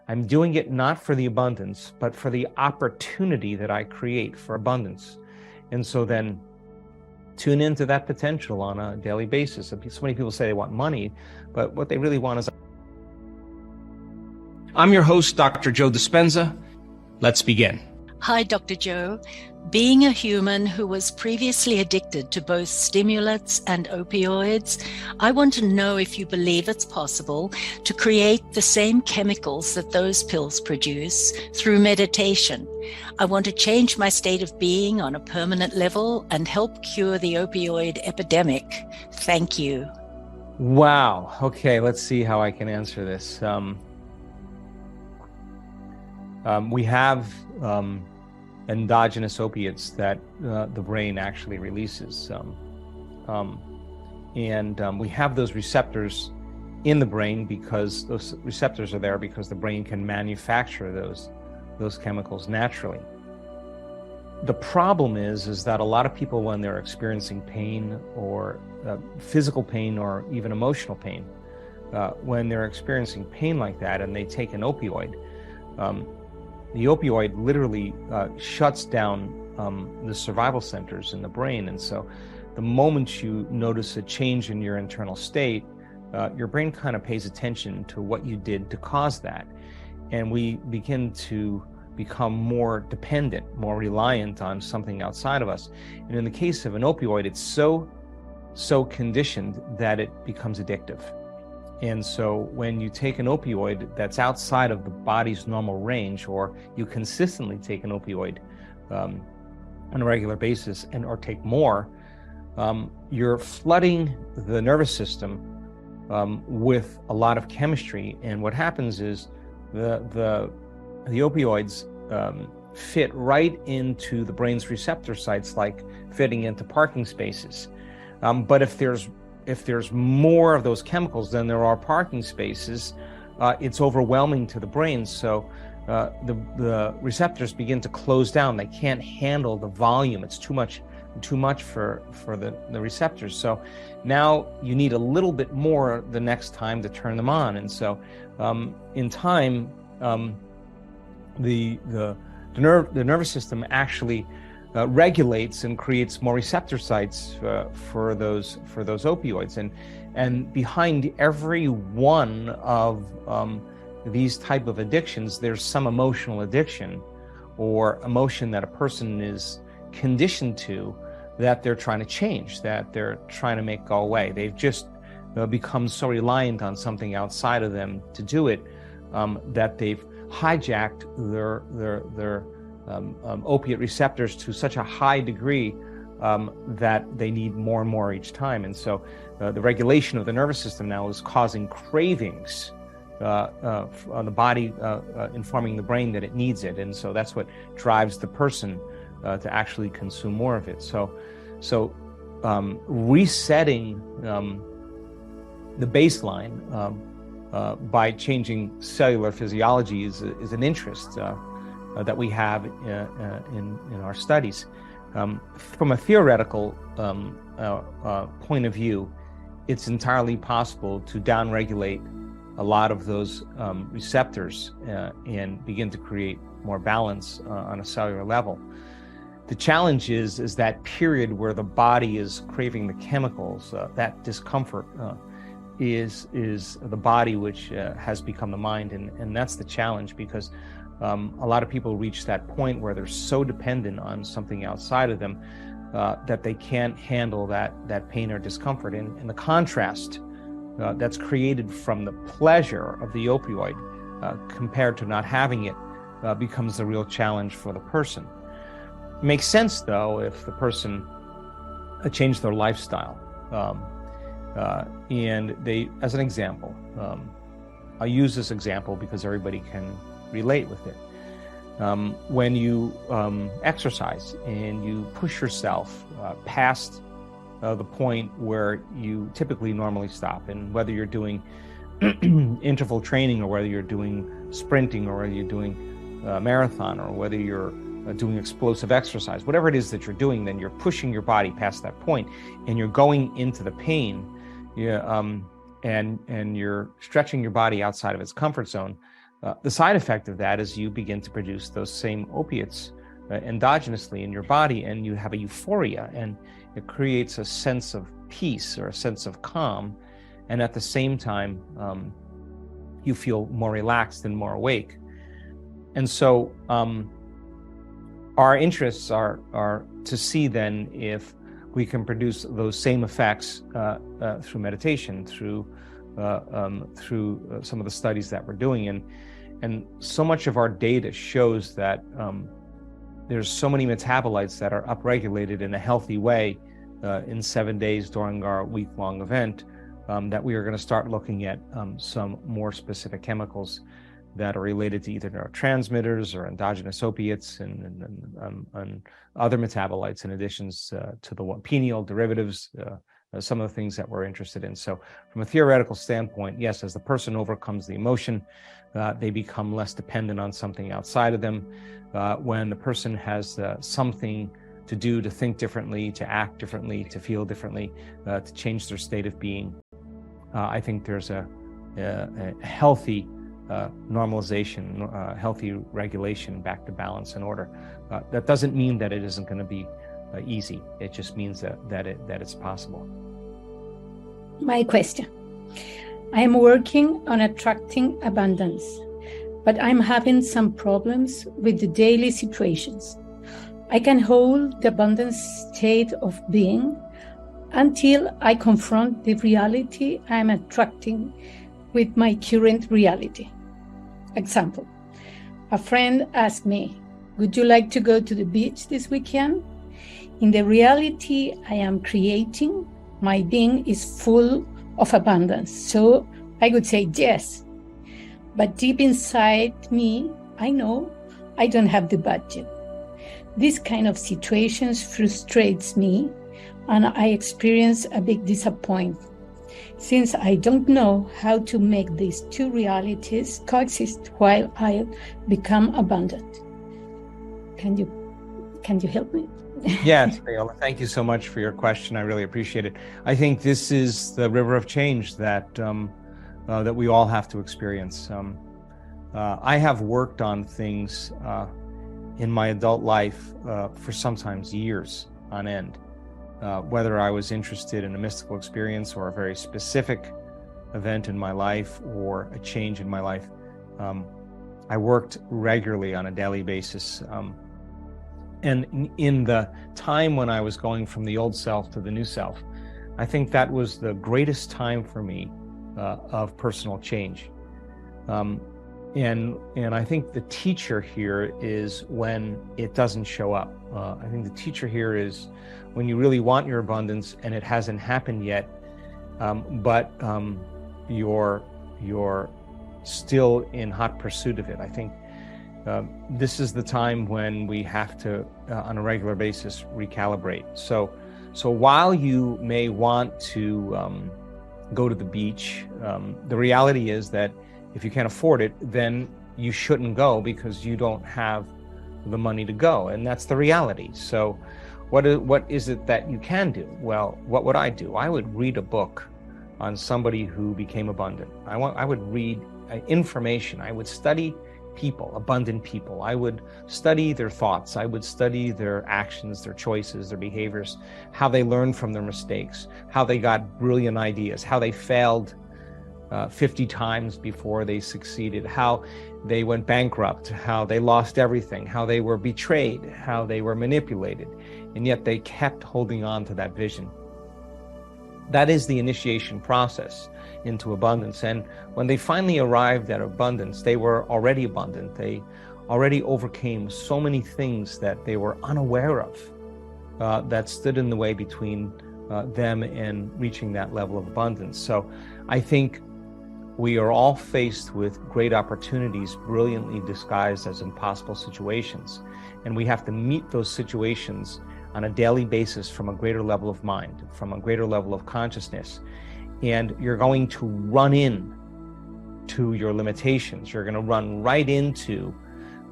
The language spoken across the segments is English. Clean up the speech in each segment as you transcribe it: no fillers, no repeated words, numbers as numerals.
I'm doing it not for the abundance, but for the opportunity that I create for abundance. And so then tune into that potential on a daily basis. So many people say they want money, but what they really want is... I'm your host, Dr. Joe Dispenza. Let's begin. Hi, Dr. Joe. Being a human who was previously addicted to both stimulants and opioids, I want to know if you believe it's possible to create the same chemicals that those pills produce through meditation. I want to change my state of being on a permanent level and help cure the opioid epidemic. Thank you. Wow. Okay, let's see how I can answer this. We have endogenous opiates that the brain actually releases. We have those receptors in the brain because those receptors are there because the brain can manufacture those chemicals naturally. The problem is that a lot of people, when they're experiencing pain or physical pain or even emotional pain, when they're experiencing pain like that and they take an opioid, the opioid literally shuts down the survival centers in the brain. And so the moment you notice a change in your internal state, your brain kind of pays attention to what you did to cause that. And we begin to become more dependent, more reliant on something outside of us. And in the case of an opioid, it's so conditioned that it becomes addictive. And so when you take an opioid that's outside of the body's normal range, or you consistently take an opioid on a regular basis or take more, you're flooding the nervous system with a lot of chemistry. And what happens is the opioids fit right into the brain's receptor sites, like fitting into parking spaces. But if there's more of those chemicals than there are parking spaces, it's overwhelming to the brain. So the receptors begin to close down. They can't handle the volume. It's too much for the receptors. So now you need a little bit more the next time to turn them on. And so in time, the nervous system actually regulates and creates more receptor sites for those opioids, and behind every one of these type of addictions, there's some emotional addiction or emotion that a person is conditioned to that they're trying to change, that they're trying to make go away. They've just become so reliant on something outside of them to do it that they've hijacked their opiate receptors to such a high degree that they need more and more each time. And so the regulation of the nervous system now is causing cravings on the body, informing the brain that it needs it. And so that's what drives the person to actually consume more of it. So resetting the baseline by changing cellular physiology is an interest that we have in our studies. From a theoretical point of view, it's entirely possible to downregulate a lot of those receptors and begin to create more balance on a cellular level. The challenge is that period where the body is craving the chemicals, that discomfort is the body which has become the mind, and that's the challenge, because a lot of people reach that point where they're so dependent on something outside of them that they can't handle that pain or discomfort. And the contrast that's created from the pleasure of the opioid compared to not having it becomes the real challenge for the person. It makes sense, though, if the person changed their lifestyle. And they, as an example, I'll use this example because everybody can relate with it. When you exercise and you push yourself past the point where you typically normally stop, and whether you're doing interval training or whether you're doing sprinting or whether you're doing marathon or whether you're doing explosive exercise, whatever it is that you're doing, then you're pushing your body past that point and you're going into the pain, and you're stretching your body outside of its comfort zone. The side effect of that is you begin to produce those same opiates endogenously in your body, and you have a euphoria, and it creates a sense of peace or a sense of calm, and at the same time you feel more relaxed and more awake. And so our interests are to see then if we can produce those same effects through meditation, through some of the studies that we're doing, and so much of our data shows that there's so many metabolites that are upregulated in a healthy way in 7 days during our week-long event, that we are going to start looking at some more specific chemicals that are related to either neurotransmitters or endogenous opiates and other metabolites in addition to the pineal derivatives, some of the things that we're interested in. So from a theoretical standpoint, yes, as the person overcomes the emotion, they become less dependent on something outside of them. When the person has something to do, to think differently, to act differently, to feel differently, to change their state of being, I think there's a healthy normalization, healthy regulation back to balance and order. That doesn't mean that it isn't going to be easy. It just means that it's possible. My question. I am working on attracting abundance, but I'm having some problems with the daily situations. I can hold the abundance state of being until I confront the reality I'm attracting with my current reality. Example, a friend asked me, would you like to go to the beach this weekend? In the reality I am creating, my being is full of abundance, so I would say yes. But deep inside me, I know I don't have the budget. This kind of situations frustrates me, and I experience a big disappointment, since I don't know how to make these two realities coexist while I become abundant. Can you help me? Yes, Viola, thank you so much for your question. I really appreciate it. I think this is the river of change that we all have to experience. I have worked on things in my adult life for sometimes years on end. Whether I was interested in a mystical experience or a very specific event in my life or a change in my life, I worked regularly on a daily basis. And in the time when I was going from the old self to the new self, I think that was the greatest time for me of personal change. And I think the teacher here is when it doesn't show up. I think the teacher here is when you really want your abundance and it hasn't happened yet, but you're still in hot pursuit of it. I think this is the time when we have to, on a regular basis, recalibrate. So while you may want to go to the beach, the reality is that if you can't afford it, then you shouldn't go because you don't have the money to go, and that's the reality. So what is it that you can do? Well, what would I do? I would read a book on somebody who became abundant. I would read information. I would study people, abundant people. I would study their thoughts. I would study their actions, their choices, their behaviors, how they learned from their mistakes, how they got brilliant ideas, how they failed 50 times before they succeeded, how they went bankrupt, how they lost everything, how they were betrayed, how they were manipulated, and yet they kept holding on to that vision. That is the initiation process into abundance. And when they finally arrived at abundance, they were already abundant. They already overcame so many things that they were unaware of that stood in the way between them and reaching that level of abundance. So I think we are all faced with great opportunities brilliantly disguised as impossible situations. And we have to meet those situations on a daily basis from a greater level of mind, from a greater level of consciousness. And you're going to run in to your limitations. You're going to run right into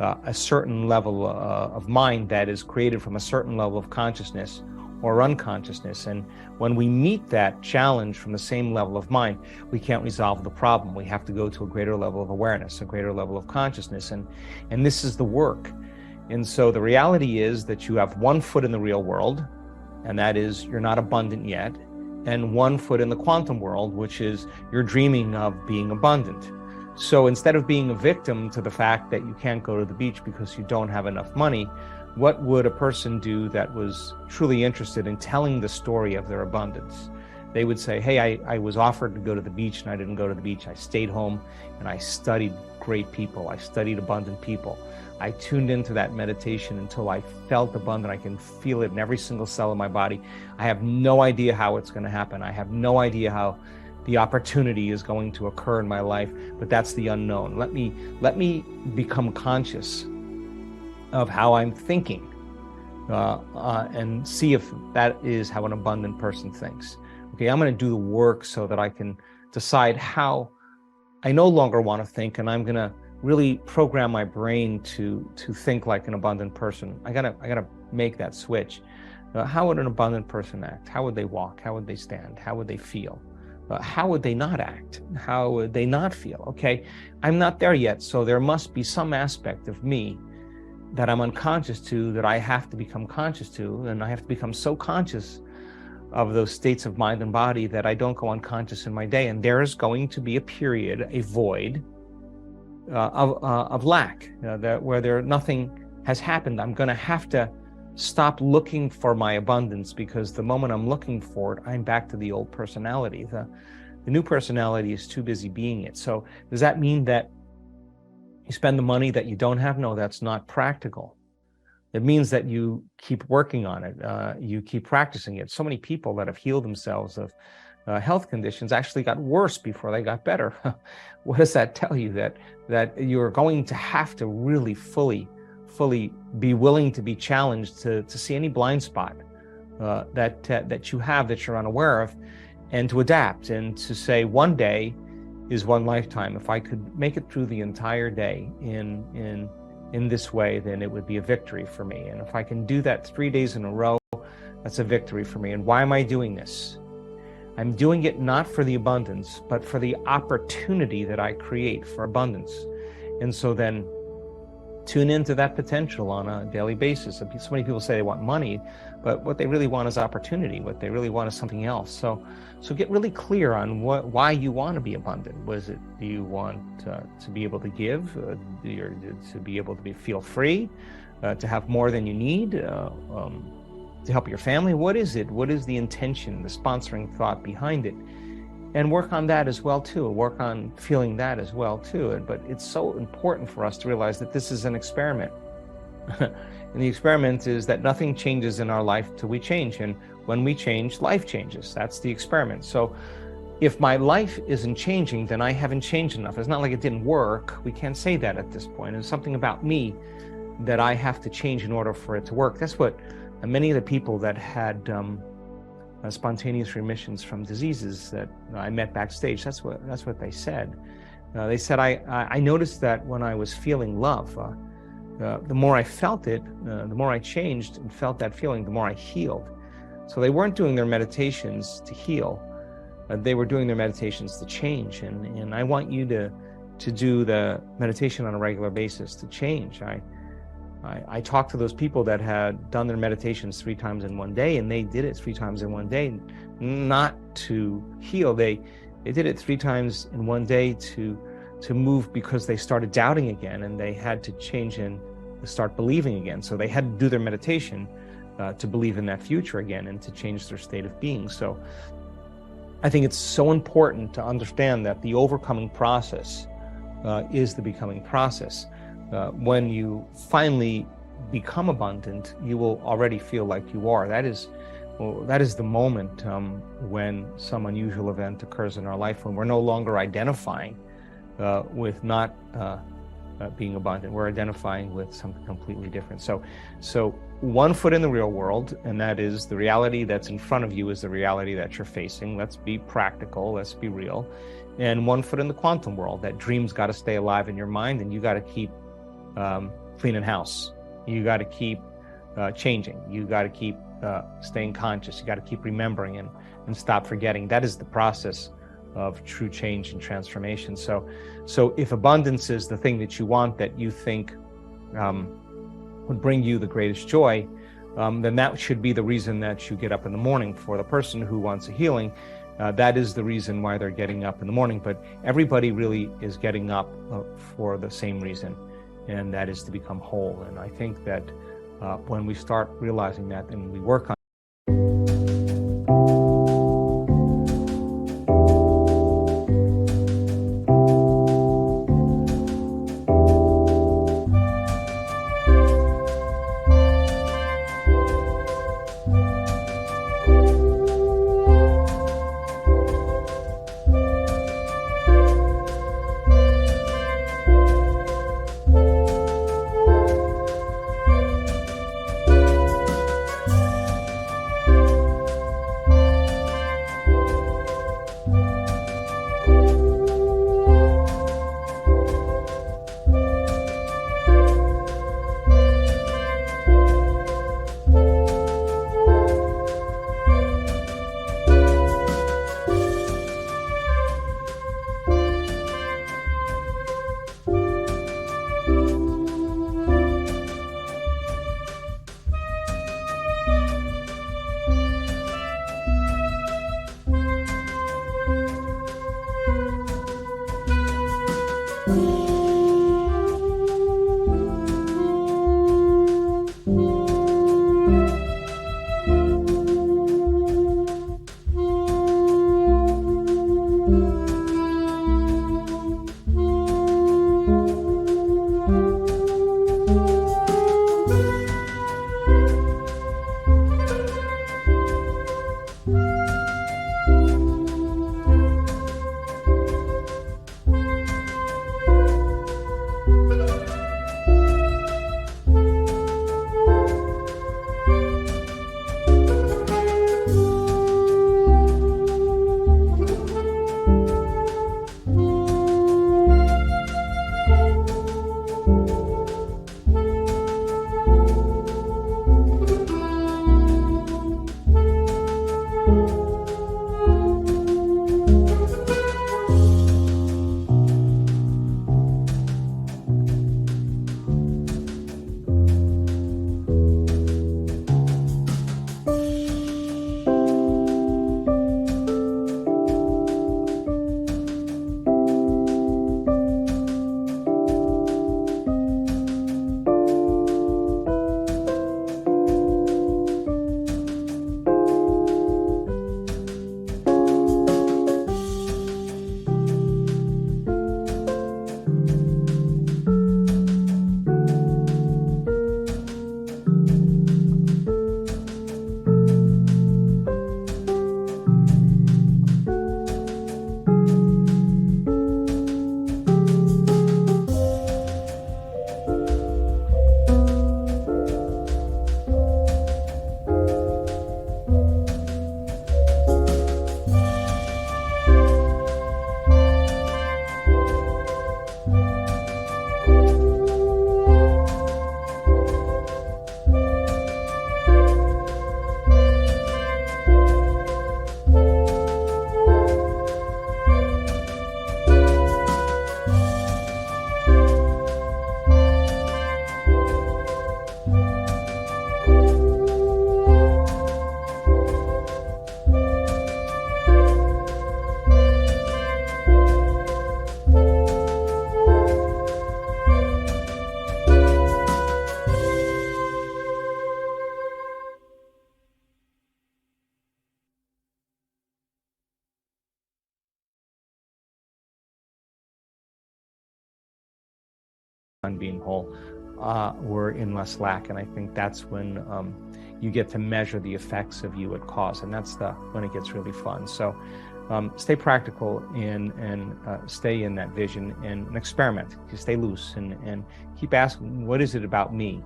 a certain level of mind that is created from a certain level of consciousness, or unconsciousness. And when we meet that challenge from the same level of mind, we can't resolve the problem. We have to go to a greater level of awareness, a greater level of consciousness. And this is the work. And so the reality is that you have one foot in the real world, and that is you're not abundant yet, and one foot in the quantum world, which is you're dreaming of being abundant. So instead of being a victim to the fact that you can't go to the beach because you don't have enough money, what would a person do that was truly interested in telling the story of their abundance? They would say, hey, I was offered to go to the beach and I didn't go to the beach. I stayed home and I studied great people. I studied abundant people. I tuned into that meditation until I felt abundant. I can feel it in every single cell of my body. I have no idea how it's going to happen. I have no idea how the opportunity is going to occur in my life, but that's the unknown. Let me become conscious of how I'm thinking and see if that is how an abundant person thinks. Okay, I'm going to do the work so that I can decide how I no longer want to think, and I'm going to really program my brain to think like an abundant person. I gotta make that switch. How would an abundant person act? How would they walk? How would they stand? How would they feel? How would they not act? How would they not feel? Okay, I'm not there yet, so there must be some aspect of me that I'm unconscious to that I have to become conscious to, and I have to become so conscious of those states of mind and body that I don't go unconscious in my day. And there is going to be a period, a void of lack, that where nothing has happened. I'm going to have to stop looking for my abundance, because the moment I'm looking for it, I'm back to the old personality. The new personality is too busy being it. So does that mean that you spend the money that you don't have? No, that's not practical. It means that you keep working on it. You keep practicing it. So many people that have healed themselves of health conditions actually got worse before they got better. What does that tell you? That you're going to have to really fully be willing to be challenged to see any blind spot that you have that you're unaware of, and to adapt and to say, one day is one lifetime. If I could make it through the entire day in this way, then it would be a victory for me. And if I can do that 3 days in a row, that's a victory for me. And why am I doing this? I'm doing it not for the abundance, but for the opportunity that I create for abundance. And so then tune into that potential on a daily basis. So many people say they want money, but what they really want is opportunity. What they really want is something else. So get really clear on why you want to be abundant. Do you want to be able to give? To be able to feel free? To have more than you need? To help your family? What is it? What is the intention, the sponsoring thought behind it? And work on that as well too. Work on feeling that as well too. But it's so important for us to realize that this is an experiment. And the experiment is that nothing changes in our life till we change. And when we change, life changes. That's the experiment. So if my life isn't changing, then I haven't changed enough. It's not like it didn't work. We can't say that at this point. It's something about me that I have to change in order for it to work. That's what many of the people that had spontaneous remissions from diseases that I met backstage, that's what they said. They said, I noticed that when I was feeling love, the more I felt it, the more I changed and felt that feeling, the more I healed. So they weren't doing their meditations to heal. They were doing their meditations to change. And I want you to do the meditation on a regular basis to change. I talked to those people that had done their meditations 3 times in one day, and they did it 3 times in one day, not to heal. They did it 3 times in one day to move, because they started doubting again, and they had to change and start believing again. So they had to do their meditation to believe in that future again and to change their state of being. So I think it's so important to understand that the overcoming process is the becoming process. When you finally become abundant, you will already feel like you are. That is the moment when some unusual event occurs in our life, when we're no longer identifying with not being abundant. We're identifying with something completely different. So one foot in the real world, and that is the reality that's in front of you is the reality that you're facing. Let's be practical. Let's be real. And one foot in the quantum world. That dream's got to stay alive in your mind, and you got to keep cleaning house. You got to keep changing. You got to keep staying conscious. You got to keep remembering and stop forgetting. That is the process of true change and transformation. So if abundance is the thing that you want, that you think would bring you the greatest joy, then that should be the reason that you get up in the morning. For the person who wants a healing, that is the reason why they're getting up in the morning. But everybody really is getting up for the same reason, and that is to become whole. And I think that when we start realizing that and we work on being whole, we're in less lack. And I think that's when you get to measure the effects of you at cause, and that's when it gets really fun. So stay practical and stay in that vision and experiment. You stay loose and keep asking, what is it about me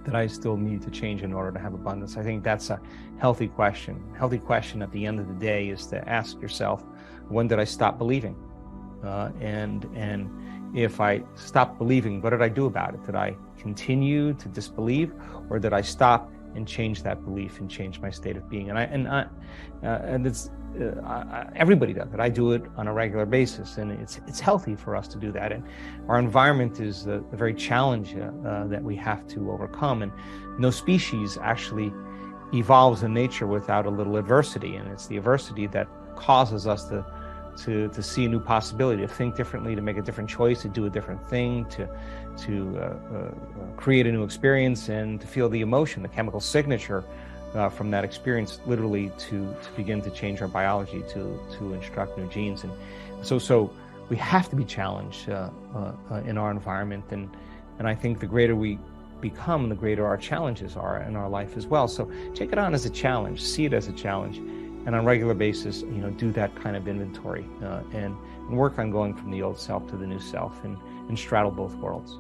that I still need to change in order to have abundance? I think that's a healthy question. Healthy question at the end of the day is to ask yourself, when did I stop believing? And if I stopped believing, what did I do about it? Did I continue to disbelieve, or did I stop and change that belief and change my state of being. And it's everybody does it. I do it on a regular basis, and it's healthy for us to do that. And our environment is the very challenge that we have to overcome. And no species actually evolves in nature without a little adversity, and it's the adversity that causes us to see a new possibility, to think differently, to make a different choice, to do a different thing, to create a new experience, and to feel the emotion, the chemical signature from that experience, literally to begin to change our biology, to instruct new genes. And so we have to be challenged in our environment, and I think the greater we become, the greater our challenges are in our life as well. So take it on as a challenge, see it as a challenge, and on a regular basis, do that kind of inventory and work on going from the old self to the new self, and straddle both worlds.